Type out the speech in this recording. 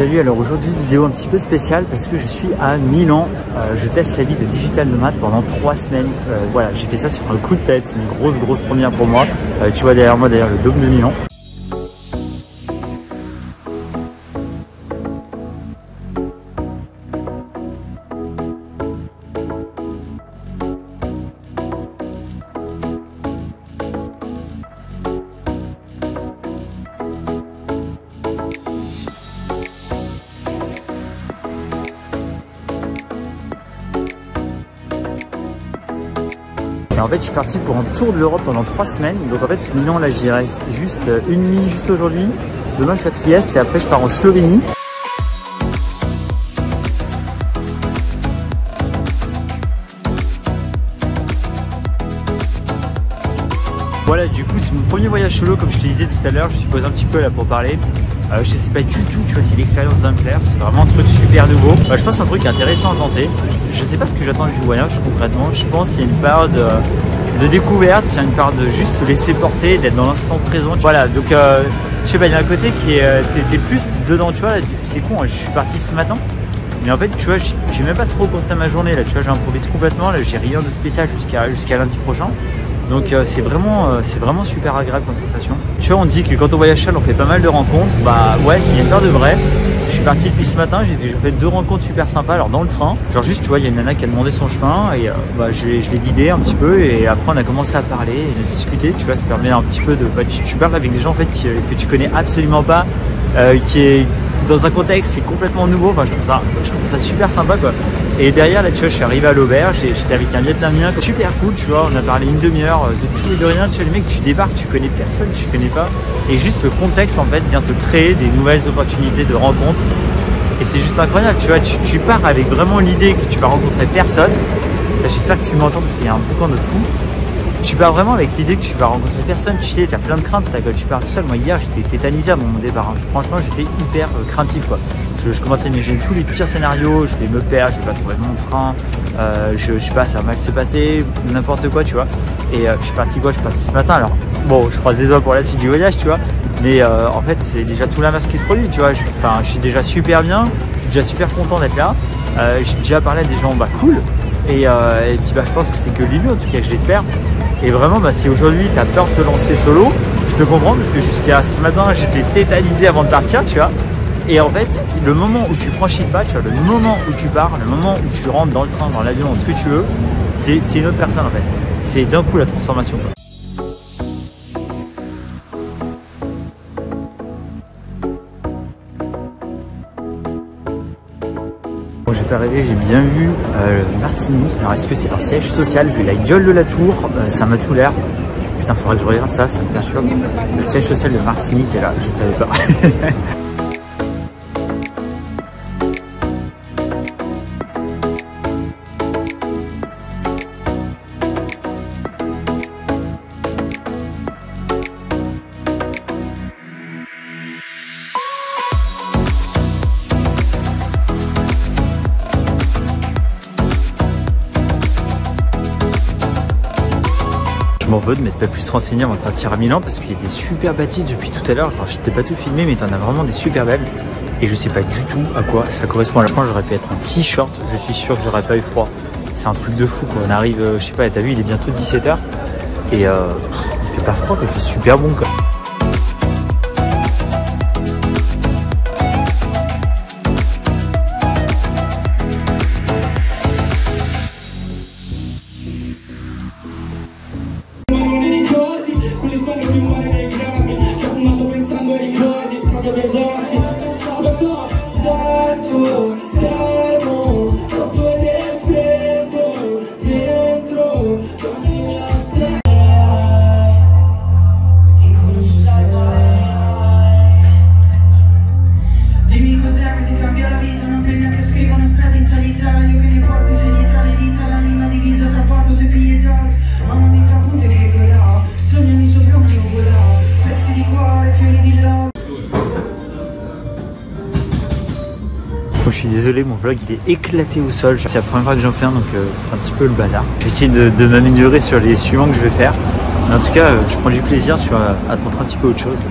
Salut, alors aujourd'hui vidéo un petit peu spéciale parce que je suis à Milan. Je teste la vie de digital nomade pendant 3 semaines. Voilà, j'ai fait ça sur un coup de tête, c'est une grosse première pour moi. Tu vois derrière moi d'ailleurs le dôme de Milan. En fait, je suis parti pour un tour de l'Europe pendant 3 semaines. Donc en fait, Milan, là, j'y reste juste une nuit, juste aujourd'hui. Demain, je suis à Trieste et après, je pars en Slovénie. Voilà, du coup, c'est mon premier voyage solo, comme je te disais tout à l'heure. Je suis posé un petit peu là pour parler. Je sais pas du tout, tu vois, si l'expérience va me plaire. C'est vraiment un truc super nouveau. Je pense que c'est un truc intéressant à tenter. Je sais pas ce que j'attends du voyage concrètement. Je pense qu'il y a une part de découverte, il y a une part de juste se laisser porter, d'être dans l'instant présent. Voilà, donc je sais pas, il y a un côté qui est t'es plus dedans, tu vois. C'est con, je suis parti ce matin. Mais en fait, tu vois, j'ai même pas trop pensé à ma journée là. Tu vois, j'improvise complètement. Là, j'ai rien de spécial jusqu'à lundi prochain. Donc c'est vraiment super agréable comme sensation. Tu vois, on dit que quand on voyage seul, on fait pas mal de rencontres. Bah ouais, c'est une paire de vrai. Je suis parti depuis ce matin, j'ai déjà fait 2 rencontres super sympas. Alors dans le train, genre juste, tu vois, il y a une nana qui a demandé son chemin et je l'ai guidé un petit peu et après on a commencé à parler et à discuter. Tu vois, ça permet un petit peu de... tu parles avec des gens en fait que tu connais absolument pas, qui est dans un contexte qui est complètement nouveau. Enfin, je trouve ça super sympa quoi. Et derrière là, tu vois, je suis arrivé à l'auberge, j'étais avec un Vietnamien, super cool, tu vois, on a parlé une demi-heure de tout et de rien. Tu vois, les mecs, tu débarques, tu connais personne, tu connais pas. Et juste le contexte en fait vient te créer des nouvelles opportunités de rencontres. Et c'est juste incroyable, tu vois, tu pars avec vraiment l'idée que tu vas rencontrer personne. J'espère que tu m'entends parce qu'il y a un boucan de fou. Tu pars vraiment avec l'idée que tu vas rencontrer personne, tu sais, tu as plein de craintes quand tu pars tout seul. Moi hier j'étais tétanisé à mon départ, franchement j'étais hyper craintif quoi. Je commençais à imaginer tous les pires scénarios, je vais me perdre, je vais pas trouver mon train, je sais pas, ça va mal se passer, n'importe quoi tu vois. Et je suis parti ce matin, alors bon je croise les doigts pour la suite du voyage tu vois. Mais en fait c'est déjà tout l'inverse qui se produit tu vois. Je suis déjà super bien, je suis déjà super content d'être là, j'ai déjà parlé à des gens cool. Et puis je pense que c'est que le début en tout cas, je l'espère. Et vraiment si aujourd'hui tu as peur de te lancer solo, je te comprends parce que jusqu'à ce matin j'étais tétanisé avant de partir tu vois. Et en fait le moment où tu franchis pas, tu vois, le moment où tu pars, le moment où tu rentres dans le train, dans l'avion, ce que tu veux, t'es une autre personne en fait. C'est d'un coup la transformation quoi. Quand j'étais arrivé, j'ai bien vu Martigny. Alors est-ce que c'est un siège social? Vu la gueule de la tour, ça m'a tout l'air. Putain, faudrait que je regarde ça, ça me perturbe. Le siège social de Martigny qui est là, je savais pas. Je m'en veux de m'être pas plus renseigné avant de partir à Milan parce qu'il y a des super bâtisses depuis tout à l'heure. Je t'ai pas tout filmé mais t'en as vraiment des super belles. Et je sais pas du tout à quoi ça correspond. À la fin j'aurais pu être en t-shirt, je suis sûr que j'aurais pas eu froid. C'est un truc de fou quoi. On arrive, je sais pas, t'as vu il est bientôt 17 h et il fait pas froid, il fait super bon quoi. Je suis désolé, mon vlog il est éclaté au sol. C'est la première fois que j'en fais un, donc c'est un petit peu le bazar. Je vais essayer de m'améliorer sur les suivants que je vais faire. Mais en tout cas, je prends du plaisir, tu vois, à te montrer un petit peu autre chose.